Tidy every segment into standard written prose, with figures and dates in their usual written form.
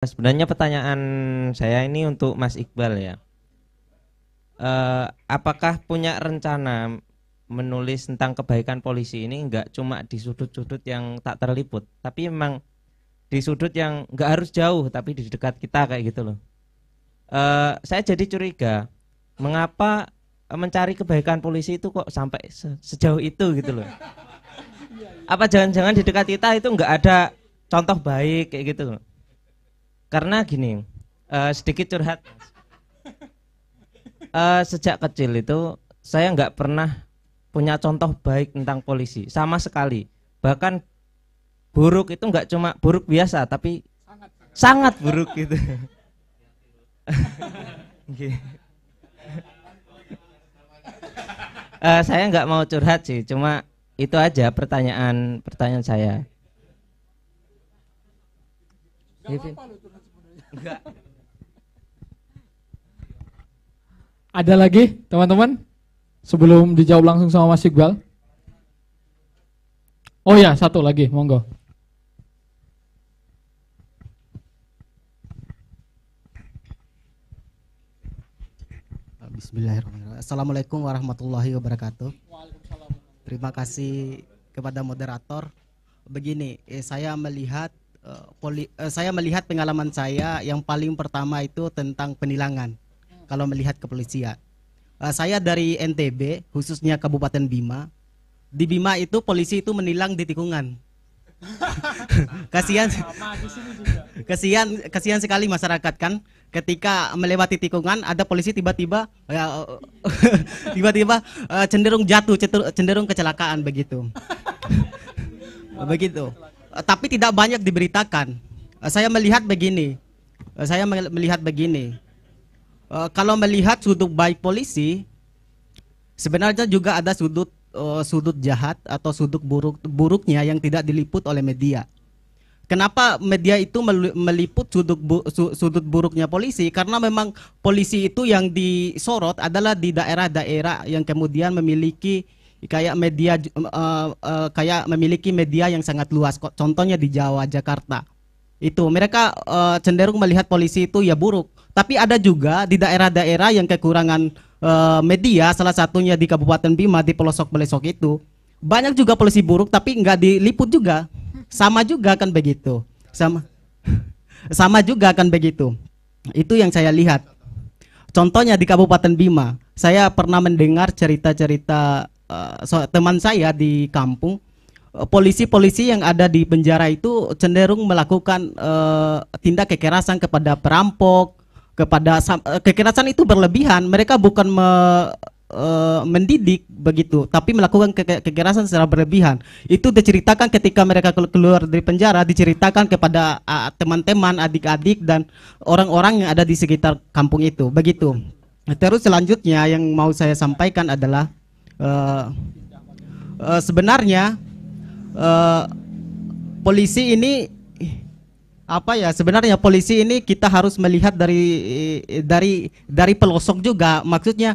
Sebenarnya pertanyaan saya ini untuk Mas Iqbal ya. Apakah punya rencana menulis tentang kebaikan polisi ini enggak cuma di sudut-sudut yang tak terliput, tapi memang di sudut yang enggak harus jauh, tapi di dekat kita kayak gitu loh. Saya jadi curiga, mengapa mencari kebaikan polisi itu kok sampai sejauh itu gitu loh. Apa jangan-jangan di dekat kita itu enggak ada contoh baik kayak gitu loh. Karena gini, sedikit curhat. Sejak kecil itu saya nggak pernah punya contoh baik tentang polisi sama sekali. Bahkan buruk itu nggak cuma buruk biasa, tapi sangat buruk gitu. Saya nggak mau curhat sih, cuma itu aja pertanyaan saya. Enggak. Ada lagi teman-teman sebelum dijawab langsung sama Mas Iqbal? Oh ya, satu lagi, monggo. Bismillahirrahmanirrahim. Assalamualaikum warahmatullahi wabarakatuh. Terima kasih kepada moderator. Begini, saya melihat pengalaman saya yang paling pertama itu tentang penilangan. Kalau melihat kepolisian, saya dari NTB, khususnya Kabupaten Bima. Di Bima itu polisi itu menilang di tikungan. kasihan sekali masyarakat kan. Ketika melewati tikungan, ada polisi tiba-tiba cenderung jatuh, cenderung kecelakaan begitu. Begitu. Tapi tidak banyak diberitakan. Saya melihat begini. Kalau melihat sudut baik polisi, sebenarnya juga ada sudut jahat atau sudut buruknya yang tidak diliput oleh media. Kenapa media itu meliput sudut buruknya polisi? Karena memang polisi itu yang disorot adalah di daerah-daerah yang kemudian memiliki kayak memiliki media yang sangat luas. Contohnya di Jawa, Jakarta. Itu mereka cenderung melihat polisi itu ya buruk. Tapi ada juga di daerah-daerah yang kekurangan media, salah satunya di Kabupaten Bima, di pelosok-pelosok itu. Banyak juga polisi buruk tapi nggak diliput juga. Sama juga kan begitu. Sama juga kan begitu. Itu yang saya lihat. Contohnya di Kabupaten Bima, saya pernah mendengar cerita-cerita teman saya di kampung. Polisi-polisi yang ada di penjara itu cenderung melakukan tindak kekerasan kepada perampok, kekerasan itu berlebihan. Mereka bukan mendidik begitu, tapi melakukan kekerasan secara berlebihan. Itu diceritakan ketika mereka keluar dari penjara, diceritakan kepada teman-teman, adik-adik dan orang-orang yang ada di sekitar kampung itu. Begitu. Terus selanjutnya yang mau saya sampaikan adalah sebenarnya polisi ini sebenarnya polisi ini kita harus melihat dari pelosok juga, maksudnya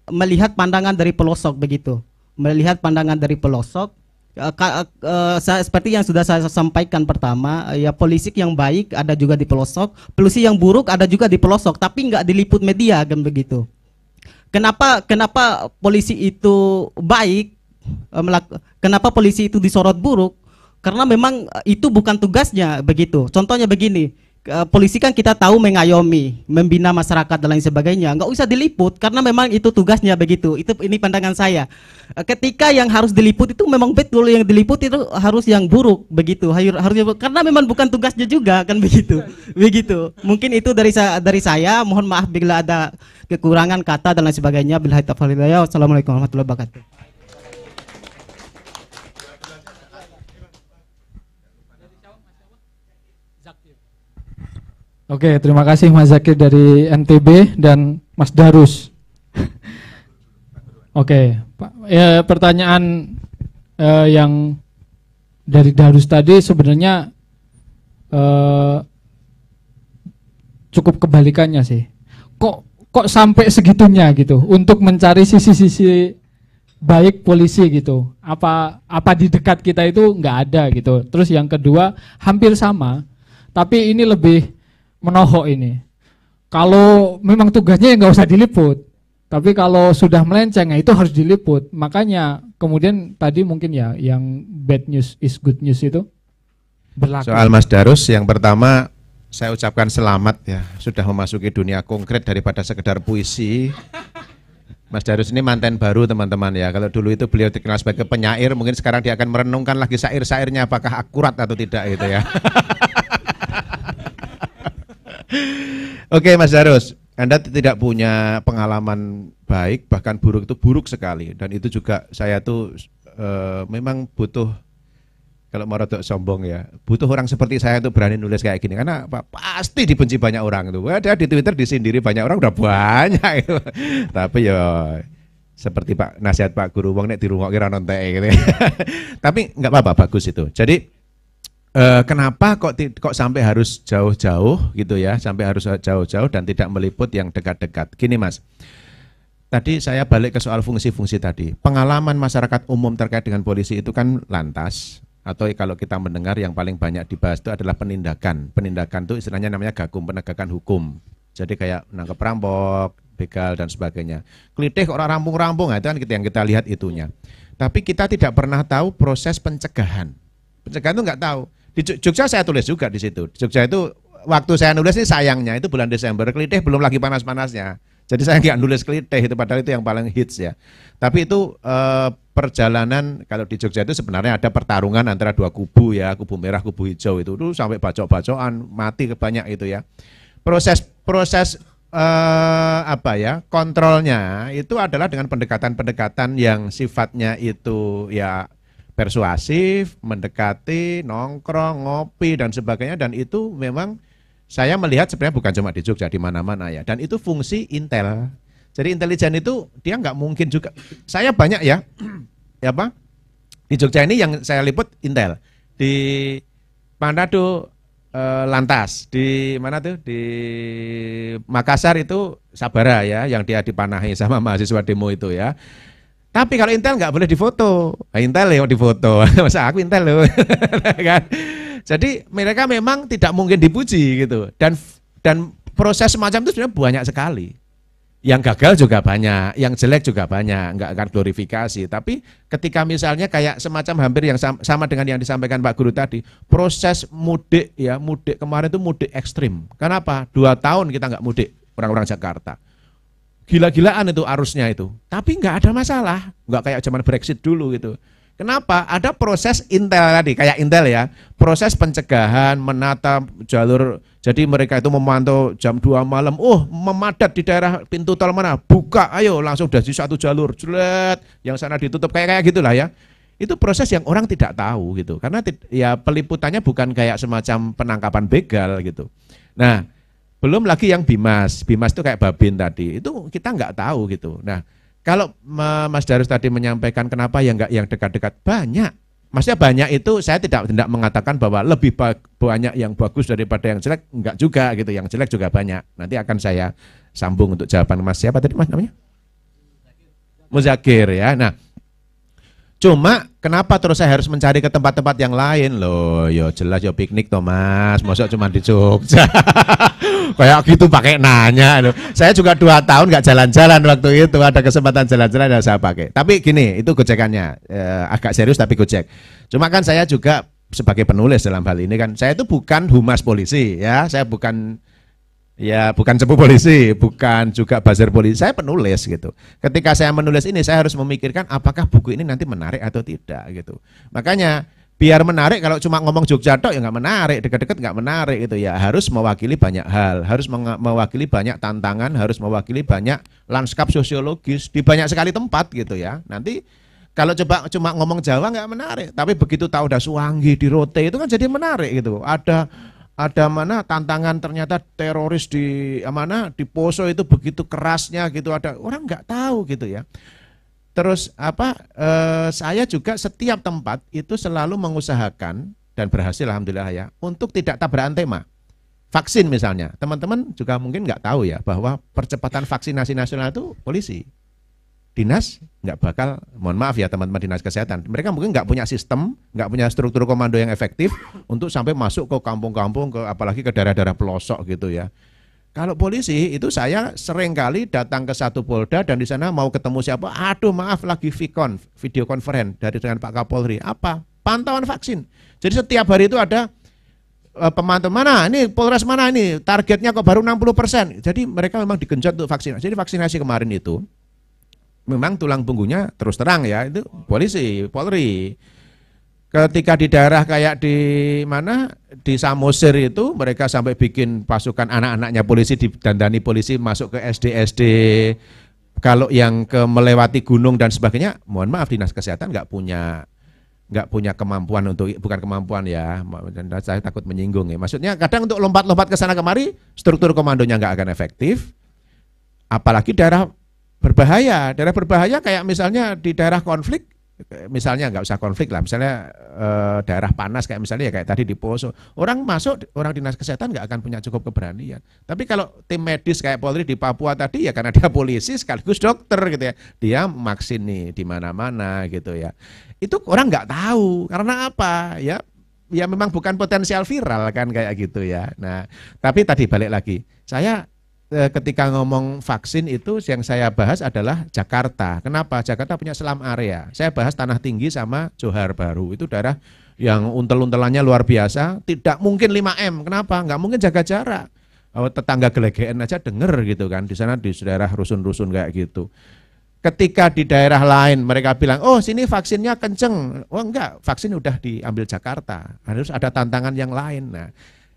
melihat pandangan dari pelosok begitu, melihat pandangan dari pelosok. Seperti yang sudah saya sampaikan pertama, ya polisi yang baik ada juga di pelosok, polisi yang buruk ada juga di pelosok, tapi nggak diliput media kan begitu. Kenapa polisi itu baik? Kenapa polisi itu disorot buruk? Karena memang itu bukan tugasnya begitu. Contohnya begini, polisi kan kita tahu mengayomi, membina masyarakat dan lain sebagainya. Nggak usah diliput karena memang itu tugasnya begitu. Ini pandangan saya. Ketika yang harus diliput itu memang betul yang diliput itu harus yang buruk begitu. Karena memang bukan tugasnya juga kan begitu. Begitu. Mungkin itu dari saya. Mohon maaf bila ada kekurangan kata dan lain sebagainya. Billahi taufiq wal hidayah. Wassalamualaikum warahmatullahi wabarakatuh. Oke, terima kasih Mas Zakir dari NTB dan Mas Darus. Oke, Pak, ya, pertanyaan yang dari Darus tadi sebenarnya cukup kebalikannya sih. Kok sampai segitunya gitu untuk mencari sisi-sisi baik polisi gitu. Apa di dekat kita itu nggak ada gitu. Terus yang kedua hampir sama. Tapi ini lebih menohok ini. Kalau memang tugasnya ya nggak usah diliput. Tapi kalau sudah melenceng, ya itu harus diliput. Makanya kemudian tadi mungkin ya yang bad news is good news itu berlaku. Soal Mas Darus, yang pertama saya ucapkan selamat ya, sudah memasuki dunia konkret daripada sekedar puisi. Mas Darus ini manten baru teman-teman ya. Kalau dulu itu beliau dikenal sebagai penyair, mungkin sekarang dia akan merenungkan lagi syair-syairnya apakah akurat atau tidak gitu ya. Oke Mas Darus, Anda tidak punya pengalaman baik, bahkan buruk, itu buruk sekali. Dan itu juga saya tuh memang butuh, kalau mau rodok sombong ya, butuh orang seperti saya untuk berani nulis kayak gini. Karena pasti dibenci banyak orang itu. Ada di Twitter disindiri banyak orang, udah banyak itu. Tapi ya seperti nasihat Pak Guru, wong nek dirungokke ra nontek gitu. Tapi nggak apa-apa, bagus itu. Jadi kenapa kok sampai harus jauh-jauh gitu ya, sampai harus jauh-jauh dan tidak meliput yang dekat-dekat. Gini Mas, tadi saya balik ke soal fungsi-fungsi tadi. Pengalaman masyarakat umum terkait dengan polisi itu kan lantas, atau kalau kita mendengar yang paling banyak dibahas itu adalah penindakan. Penindakan itu istilahnya namanya gakum, penegakan hukum. Jadi kayak menangkap perampok, begal dan sebagainya. Klitih kok orang rampung-rampung, nah, itu kan yang kita lihat itunya. Tapi kita tidak pernah tahu proses pencegahan. Pencegahan itu nggak tahu. Di Jogja saya tulis juga di situ. Di Jogja itu waktu saya nulis ini sayangnya itu bulan Desember, klitih belum lagi panas-panasnya. Jadi saya nggak nulis klitih itu, padahal itu yang paling hits ya. Tapi itu perjalanan kalau di Jogja itu sebenarnya ada pertarungan antara dua kubu ya, kubu merah, kubu hijau itu sampai bacok-bacokan, mati kebanyak itu ya. Proses apa ya, kontrolnya itu adalah dengan pendekatan-pendekatan yang sifatnya itu ya persuasif, mendekati, nongkrong, ngopi dan sebagainya, dan itu memang saya melihat sebenarnya bukan cuma di Jogja, di mana-mana ya. Dan itu fungsi intel. Jadi intelijen itu dia nggak mungkin juga. Saya banyak ya, ya apa? Di Jogja ini yang saya liput intel. Di Manado Lantas, di mana tuh? Di Makassar itu Sabara ya, yang dia dipanahi sama mahasiswa demo itu ya. Tapi kalau intel nggak boleh difoto. Nah, intel ya difoto. Masa aku intel loh. Kan? Jadi mereka memang tidak mungkin dipuji gitu. Dan proses semacam itu sebenarnya banyak sekali. Yang gagal juga banyak, yang jelek juga banyak, nggak akan glorifikasi. Tapi ketika misalnya kayak semacam hampir yang sama dengan yang disampaikan Pak Guru tadi, proses mudik ya, mudik kemarin itu mudik ekstrim. Kenapa? 2 tahun kita nggak mudik orang-orang Jakarta. Gila-gilaan itu arusnya itu, tapi nggak ada masalah, nggak kayak zaman Brexit dulu gitu. Kenapa? Ada proses intel tadi, kayak intel ya, proses pencegahan, menata jalur. Jadi mereka itu memantau jam 2 malam, memadat di daerah pintu tol mana, buka, ayo langsung dari satu jalur, jelet, yang sana ditutup, kayak gitulah ya. Itu proses yang orang tidak tahu gitu, karena ya peliputannya bukan kayak semacam penangkapan begal gitu. Nah, belum lagi yang Bimas itu kayak Babin tadi, itu kita nggak tahu gitu. Nah, kalau Mas Darus tadi menyampaikan kenapa yang nggak yang dekat-dekat, banyak. Maksudnya banyak itu saya tidak mengatakan bahwa lebih banyak yang bagus daripada yang jelek, enggak juga gitu, yang jelek juga banyak. Nanti akan saya sambung untuk jawaban Mas siapa tadi Mas namanya? Muzakir ya. Nah, cuma kenapa terus saya harus mencari ke tempat-tempat yang lain loh? Yo jelas yo piknik toh Mas, masa cuma di Jogja. Kayak gitu pakai nanya loh. Saya juga 2 tahun nggak jalan-jalan waktu itu, ada kesempatan jalan-jalan dan saya pakai. Tapi gini, itu gojekannya agak serius tapi gojek. Cuma kan saya juga sebagai penulis dalam hal ini kan, saya itu bukan humas polisi ya, saya bukan cepu polisi, bukan juga buzzer polisi, saya penulis gitu. Ketika saya menulis ini, saya harus memikirkan apakah buku ini nanti menarik atau tidak gitu. Makanya biar menarik, kalau cuma ngomong Jogja tok ya nggak menarik, dekat-dekat nggak menarik gitu ya. Harus mewakili banyak hal, harus mewakili banyak tantangan, harus mewakili banyak lanskap sosiologis di banyak sekali tempat gitu ya. Nanti kalau coba cuma ngomong Jawa nggak menarik, tapi begitu tahu udah Suwangi di Rote itu kan jadi menarik gitu. Ada mana tantangan ternyata teroris di mana di Poso itu begitu kerasnya gitu, ada orang nggak tahu gitu ya. Terus saya juga setiap tempat itu selalu mengusahakan dan berhasil alhamdulillah ya untuk tidak tabrakan tema. Vaksin misalnya, teman-teman juga mungkin nggak tahu ya bahwa percepatan vaksinasi nasional itu polisi. dinas nggak bakal, mohon maaf ya teman-teman dinas kesehatan, mereka mungkin nggak punya sistem, nggak punya struktur komando yang efektif untuk sampai masuk ke kampung-kampung, ke apalagi ke daerah-daerah pelosok gitu ya. Kalau polisi itu saya sering kali datang ke satu polda dan di sana mau ketemu siapa, aduh maaf lagi video conference dengan Pak Kapolri, apa? Pantauan vaksin. Jadi setiap hari itu ada pemantau mana, ini Polres mana ini, targetnya kok baru 60%. Jadi mereka memang digenjot untuk vaksinasi. Jadi vaksinasi kemarin itu memang tulang punggungnya terus terang ya itu polisi, Polri. Ketika di daerah kayak di mana di Samosir itu mereka sampai bikin pasukan anak-anaknya polisi didandani polisi masuk ke SD. Kalau yang ke melewati gunung dan sebagainya, mohon maaf dinas kesehatan nggak punya kemampuan untuk, bukan kemampuan ya, dan saya takut menyinggung ya. Maksudnya kadang untuk lompat-lompat ke sana kemari struktur komandonya nggak akan efektif, apalagi daerah berbahaya kayak misalnya di daerah konflik, misalnya nggak usah konflik lah, misalnya daerah panas kayak misalnya ya kayak tadi di Poso, orang masuk, orang dinas kesehatan nggak akan punya cukup keberanian. Tapi kalau tim medis kayak Polri di Papua tadi ya karena dia polisi sekaligus dokter gitu ya, dia vaksin nih di mana-mana gitu ya. Itu orang nggak tahu karena apa ya? Ya memang bukan potensial viral kan kayak gitu ya. Nah, tapi tadi balik lagi, saya ketika ngomong vaksin itu yang saya bahas adalah Jakarta. Kenapa? Jakarta punya selam area. Saya bahas Tanah Tinggi sama Johar Baru. Itu daerah yang untel-untelannya luar biasa. Tidak mungkin 5M. Kenapa? Nggak mungkin jaga jarak. Tetangga gelegean aja denger gitu kan. Di sana di daerah rusun-rusun kayak gitu. Ketika di daerah lain mereka bilang, oh sini vaksinnya kenceng. Oh enggak, vaksin udah diambil Jakarta. Harus ada tantangan yang lain. Nah,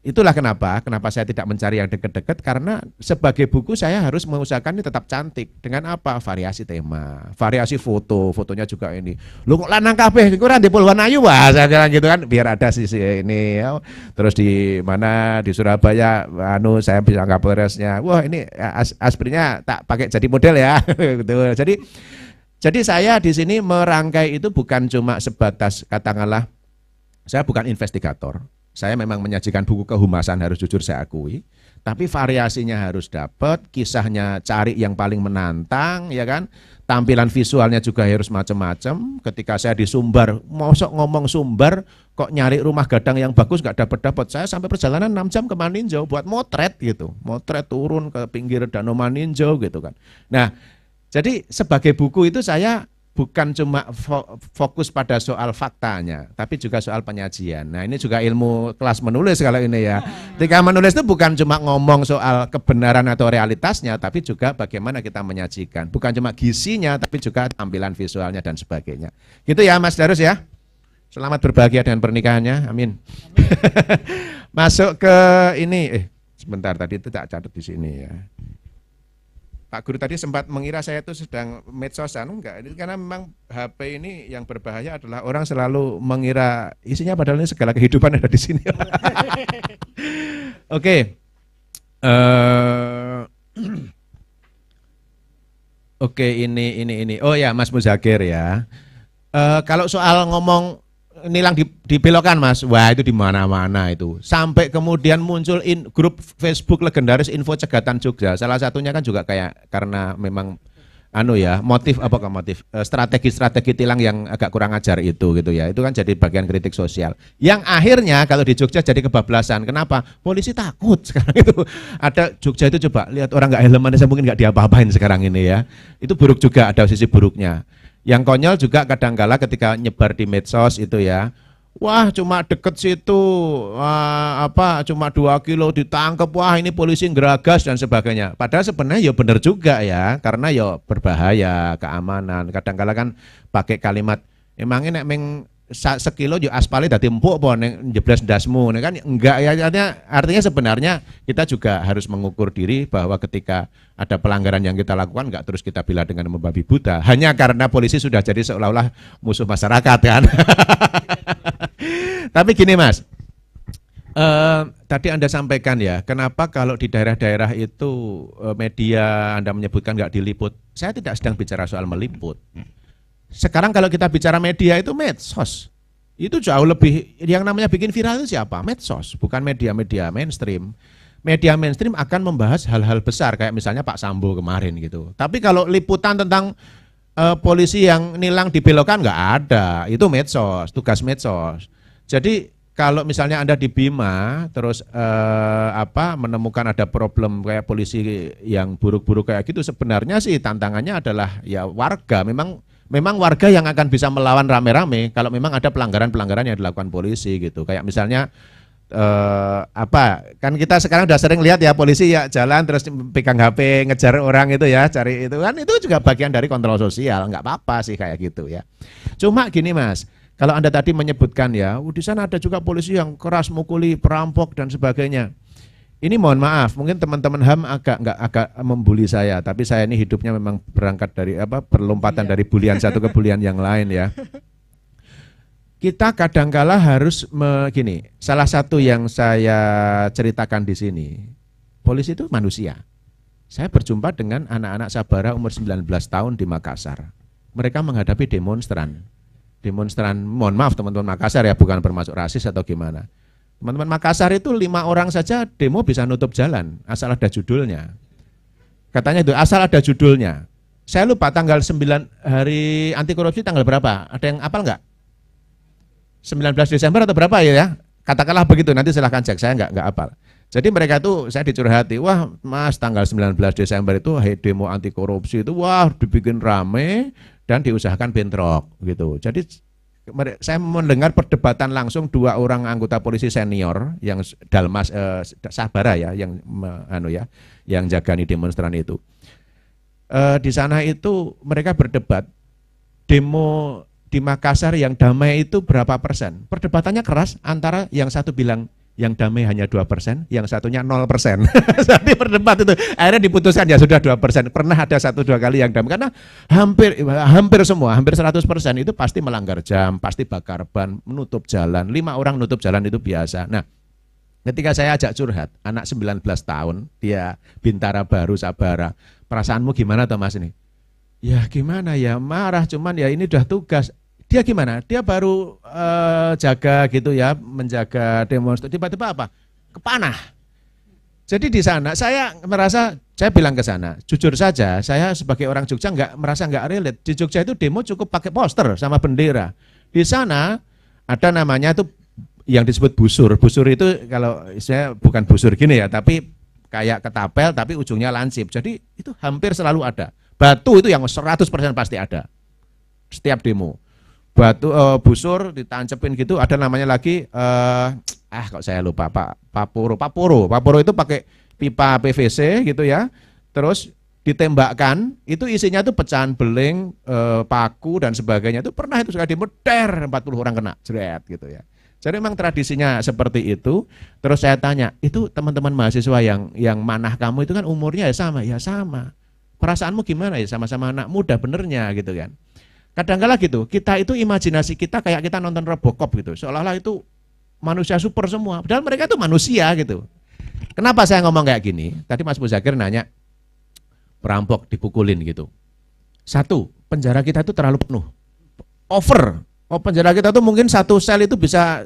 itulah kenapa saya tidak mencari yang deket-deket, karena sebagai buku saya harus mengusahakan ini tetap cantik. Dengan apa? Variasi tema, variasi foto, fotonya juga ini. Lu kok lanang kabeh, kurang di Pulwan Ayu, wah saya bilang gitu kan, biar ada sisi ini. Ya. Terus di mana di Surabaya, saya bilang Kapolresnya, wah ini aspirnya tak pakai jadi model ya. Gitu. Jadi saya di sini merangkai itu bukan cuma sebatas katakanlah, saya bukan investigator. Saya memang menyajikan buku kehumasan, harus jujur saya akui, tapi variasinya harus dapat, kisahnya cari yang paling menantang, ya kan? Tampilan visualnya juga harus macam-macam. Ketika saya di Sumbar, mosok ngomong Sumbar, kok nyari rumah gadang yang bagus nggak dapat. Saya sampai perjalanan 6 jam ke Maninjau buat motret gitu, motret turun ke pinggir Danau Maninjau gitu kan. Nah, jadi sebagai buku itu saya bukan cuma fokus pada soal faktanya, tapi juga soal penyajian. Nah ini juga ilmu kelas menulis kalau ini ya. Ketika menulis itu bukan cuma ngomong soal kebenaran atau realitasnya, tapi juga bagaimana kita menyajikan. Bukan cuma gisinya, tapi juga tampilan visualnya dan sebagainya. Gitu ya Mas Darus ya. Selamat berbahagia dengan pernikahannya, amin. Masuk ke ini, sebentar tadi itu tak catat di sini ya. Pak Guru tadi sempat mengira saya itu sedang medsosan, enggak, karena memang HP ini yang berbahaya adalah orang selalu mengira isinya padahal ini segala kehidupan ada di sini. Oke. Oke, ini. Oh ya, Mas Muzakir ya. Kalau soal ngomong nilang dibelokkan Mas, wah itu di mana-mana itu. Sampai kemudian muncul grup Facebook legendaris Info Cegatan Jogja. Salah satunya kan juga kayak karena memang motif strategi tilang yang agak kurang ajar itu gitu ya. Itu kan jadi bagian kritik sosial. Yang akhirnya kalau di Jogja jadi kebablasan. Kenapa? Polisi takut sekarang itu. Ada Jogja itu coba lihat orang nggak helman, saya mungkin nggak diapa-apain sekarang ini ya. Itu buruk juga, ada sisi buruknya. Yang konyol juga kadangkala ketika nyebar di medsos itu ya, wah cuma deket situ, cuma 2 kilo ditangkap, wah ini polisi ngeragas dan sebagainya. Padahal sebenarnya ya benar juga ya, karena ya berbahaya, keamanan. Kadangkala kan pakai kalimat, emangnya nek sekilo yo aspalnya dadi empuk apa ning njeblas ndasmu, kan enggak ya, artinya sebenarnya kita juga harus mengukur diri bahwa ketika ada pelanggaran yang kita lakukan enggak terus kita bela dengan membabi buta hanya karena polisi sudah jadi seolah-olah musuh masyarakat kan. Tapi gini Mas, tadi Anda sampaikan ya, kenapa kalau di daerah-daerah itu media Anda menyebutkan enggak diliput. Saya tidak sedang bicara soal meliput. Sekarang kalau kita bicara media itu medsos, itu jauh lebih, yang namanya bikin viral itu siapa? Medsos, bukan media-media mainstream. Media mainstream akan membahas hal-hal besar kayak misalnya Pak Sambo kemarin gitu. Tapi kalau liputan tentang polisi yang nilang dibelokkan nggak ada, itu medsos, tugas medsos. Jadi kalau misalnya Anda di Bima terus menemukan ada problem kayak polisi yang buruk-buruk kayak gitu, sebenarnya sih tantangannya adalah ya warga. Memang warga yang akan bisa melawan rame-rame kalau memang ada pelanggaran-pelanggaran yang dilakukan polisi gitu. Kayak misalnya kan kita sekarang udah sering lihat ya polisi ya jalan terus pegang HP ngejar orang itu ya, cari itu kan, itu juga bagian dari kontrol sosial, nggak apa-apa sih kayak gitu ya. Cuma gini Mas, kalau Anda tadi menyebutkan ya, di sana ada juga polisi yang keras mukuli perampok dan sebagainya. Ini mohon maaf, mungkin teman-teman HAM agak membuli saya, tapi saya ini hidupnya memang berangkat dari perlompatan dari bulian satu ke bulian yang lain ya. Kita kadangkala harus gini, salah satu yang saya ceritakan di sini, polisi itu manusia. Saya berjumpa dengan anak-anak Sabara umur 19 tahun di Makassar. Mereka menghadapi demonstran, mohon maaf teman-teman Makassar ya, bukan bermaksud rasis atau gimana. Teman-teman Makassar itu 5 orang saja demo bisa nutup jalan, asal ada judulnya. Katanya itu, asal ada judulnya. Saya lupa tanggal 9 hari anti korupsi tanggal berapa? Ada yang hafal nggak? 19 Desember atau berapa ya? Katakanlah begitu, nanti silahkan cek, saya nggak hafal. Jadi mereka tuh, saya dicurhati, wah Mas tanggal 19 Desember itu demo anti korupsi itu, wah dibikin rame dan diusahakan bentrok gitu. Jadi saya mendengar perdebatan langsung 2 orang anggota polisi senior yang Dalmas Sabara ya, yang jagani demonstran itu. Di sana itu mereka berdebat demo di Makassar yang damai itu berapa persen. Perdebatannya keras antara yang satu bilang yang damai hanya 2%, yang satunya 0%. Jadi berdebat itu, akhirnya diputuskan ya sudah 2%. Pernah ada 1-2 kali yang damai, karena hampir semua, hampir 100% itu pasti melanggar jam, pasti bakar ban, menutup jalan. 5 orang nutup jalan itu biasa. Nah, ketika saya ajak curhat, anak 19 tahun, dia Bintara Baru Sabara, perasaanmu gimana toh Mas ini? Ya gimana ya, marah, cuman ya ini udah tugas. Dia gimana? Dia baru jaga gitu ya, menjaga demonstrasi. Tiba-tiba apa? Kepanah. Jadi di sana saya merasa, saya bilang ke sana, jujur saja, saya sebagai orang Jogja merasa nggak relate. Di Jogja itu demo cukup pakai poster sama bendera. Di sana ada namanya itu yang disebut busur. Busur itu kalau saya bukan busur gini ya, tapi kayak ketapel tapi ujungnya lancip. Jadi itu hampir selalu ada. Batu itu yang 100% pasti ada. Setiap demo. Batu busur ditancepin gitu, ada namanya lagi kok saya lupa, Paporo itu pakai pipa PVC gitu ya, terus ditembakkan, itu isinya tuh pecahan beling, paku dan sebagainya. Itu pernah itu sekali demo 40 orang kena jeret gitu ya. Jadi memang tradisinya seperti itu. Terus saya tanya, itu teman-teman mahasiswa yang manah kamu itu kan umurnya ya sama, perasaanmu gimana ya, sama-sama anak muda benernya gitu kan. Kadang-kala gitu, kita itu imajinasi kita kayak kita nonton Robocop gitu, seolah-olah itu manusia super semua, padahal mereka itu manusia gitu. Kenapa saya ngomong kayak gini? Tadi Mas Muzakir nanya, perampok dipukulin gitu. 1, penjara kita itu terlalu penuh, over. Penjara kita tuh mungkin satu sel itu bisa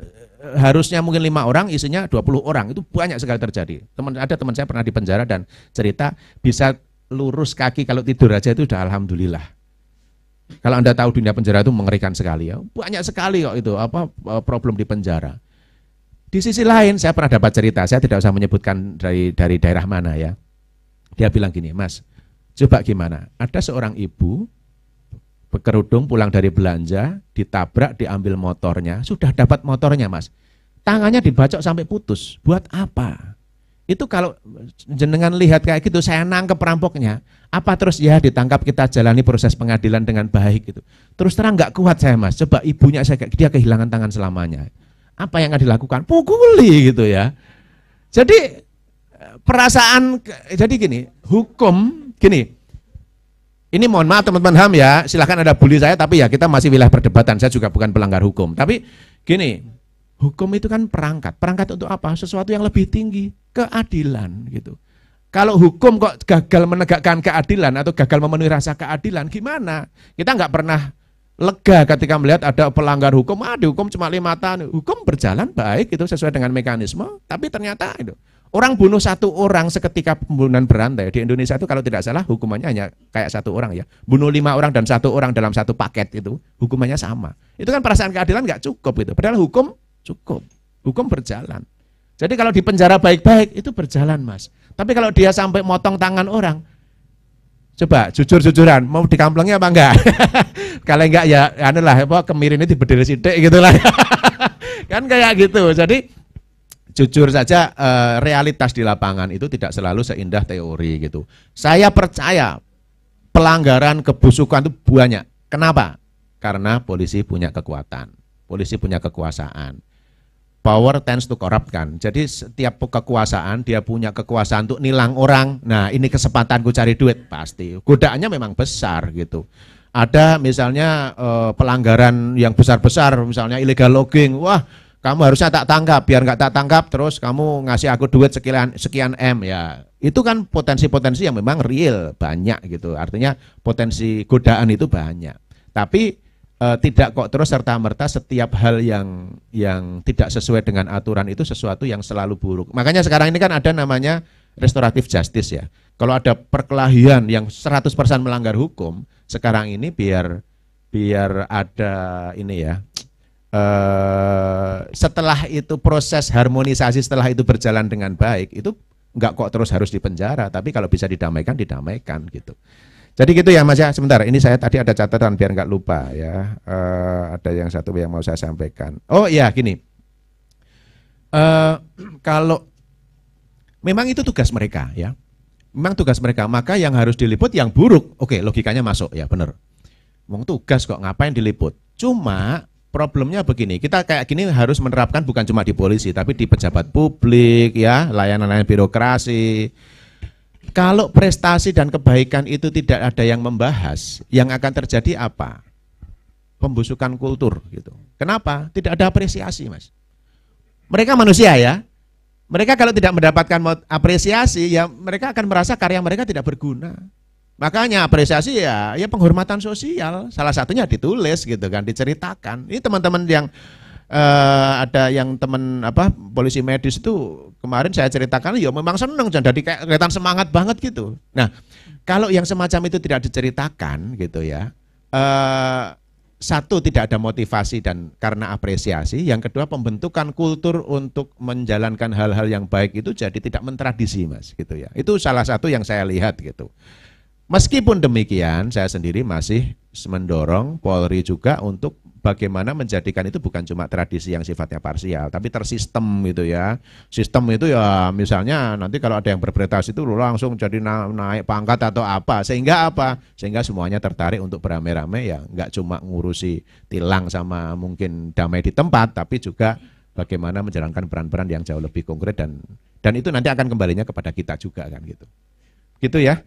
harusnya mungkin 5 orang, isinya 20 orang, itu banyak sekali terjadi. Ada teman saya pernah di penjara dan cerita bisa lurus kaki kalau tidur aja itu udah alhamdulillah. Kalau Anda tahu dunia penjara itu mengerikan sekali ya, banyak sekali kok itu problem di penjara. Di sisi lain saya pernah dapat cerita, saya tidak usah menyebutkan dari daerah mana ya. Dia bilang gini, Mas, coba gimana? Ada seorang ibu berkerudung pulang dari belanja, ditabrak, diambil motornya, sudah dapat motornya Mas, tangannya dibacok sampai putus. Buat apa? Itu kalau jenengan lihat kayak gitu, saya nangkep perampoknya, apa terus ya ditangkap, kita jalani proses pengadilan dengan baik gitu. Terus terang nggak kuat saya Mas, coba ibunya dia kehilangan tangan selamanya. Apa yang akan dilakukan? Pukuli gitu ya. Jadi perasaan, jadi gini, hukum gini, ini mohon maaf teman-teman HAM ya, silahkan ada bully saya, tapi ya kita masih wilayah perdebatan, saya juga bukan pelanggar hukum. Tapi gini, hukum itu kan perangkat untuk apa? Sesuatu yang lebih tinggi, keadilan gitu. Kalau hukum kok gagal menegakkan keadilan atau gagal memenuhi rasa keadilan, gimana? Kita nggak pernah lega ketika melihat ada pelanggar hukum, dihukum cuma 5 tahun. Hukum berjalan baik itu sesuai dengan mekanisme, tapi ternyata itu Orang bunuh satu orang seketika pembunuhan berantai di Indonesia itu kalau tidak salah hukumannya hanya kayak satu orang ya. Bunuh 5 orang dan 1 orang dalam satu paket itu hukumannya sama. Itu kan perasaan keadilan nggak cukup itu. Padahal hukum cukup, hukum berjalan. Jadi kalau di penjara baik-baik itu berjalan Mas. Tapi kalau dia sampai motong tangan orang, coba jujur-jujuran mau dikamplengi apa enggak? Kalau enggak ya anulah apa kemir ini dibedil sithik gitu lah. Kan kayak gitu. Jadi jujur saja realitas di lapangan itu tidak selalu seindah teori gitu. Saya percaya pelanggaran kebusukan itu banyak. Kenapa? Karena polisi punya kekuatan, polisi punya kekuasaan. Power tends to corrupt kan. Jadi setiap kekuasaan dia punya kekuasaan untuk nilang orang. Nah ini kesempatanku cari duit pasti. Godaannya memang besar gitu. Ada misalnya pelanggaran yang besar-besar, misalnya illegal logging. Wah, kamu harusnya tak tangkap, biar nggak tak tangkap, terus kamu ngasih aku duit sekian M ya. Itu kan potensi-potensi yang memang real, banyak gitu. Artinya potensi godaan itu banyak. Tapi tidak kok terus serta-merta setiap hal yang tidak sesuai dengan aturan itu sesuatu yang selalu buruk. Makanya sekarang ini kan ada namanya restoratif justice ya. Kalau ada perkelahian yang 100% melanggar hukum, sekarang ini biar ada ini ya. Setelah itu proses harmonisasi setelah itu berjalan dengan baik itu enggak kok terus harus dipenjara, tapi kalau bisa didamaikan gitu. Jadi gitu ya Mas ya. Sebentar, ini saya tadi ada catatan biar enggak lupa ya. Ada yang satu yang mau saya sampaikan. Oh iya gini, kalau memang itu tugas mereka ya, memang tugas mereka, maka yang harus diliput yang buruk. Oke, logikanya masuk ya, benar. Wong tugas kok ngapain diliput? Cuma problemnya begini, kita kayak gini harus menerapkan bukan cuma di polisi, tapi di pejabat publik ya, layanan-layanan birokrasi. Kalau prestasi dan kebaikan itu tidak ada yang membahas, yang akan terjadi apa? Pembusukan kultur gitu. Kenapa? Tidak ada apresiasi Mas. Mereka manusia ya, mereka kalau tidak mendapatkan apresiasi, ya mereka akan merasa karya mereka tidak berguna. Makanya apresiasi ya penghormatan sosial, salah satunya ditulis gitu kan, diceritakan. Ini teman-teman yang ada yang teman polisi medis itu kemarin saya ceritakan, ya memang seneng, jadi kayak kelihatan semangat banget gitu. Nah kalau yang semacam itu tidak diceritakan gitu ya, satu tidak ada motivasi dan karena apresiasi, yang kedua pembentukan kultur untuk menjalankan hal-hal yang baik itu jadi tidak mentradisi Mas gitu ya. Itu salah satu yang saya lihat gitu. Meskipun demikian, saya sendiri masih mendorong Polri juga untuk bagaimana menjadikan itu bukan cuma tradisi yang sifatnya parsial, tapi tersistem gitu ya. Sistem itu ya misalnya nanti kalau ada yang berprestasi itu langsung jadi naik pangkat atau apa. Sehingga apa? Sehingga semuanya tertarik untuk beramai-ramai ya, nggak cuma ngurusi tilang sama mungkin damai di tempat, tapi juga bagaimana menjalankan peran-peran yang jauh lebih konkret dan itu nanti akan kembalinya kepada kita juga kan gitu. Gitu ya.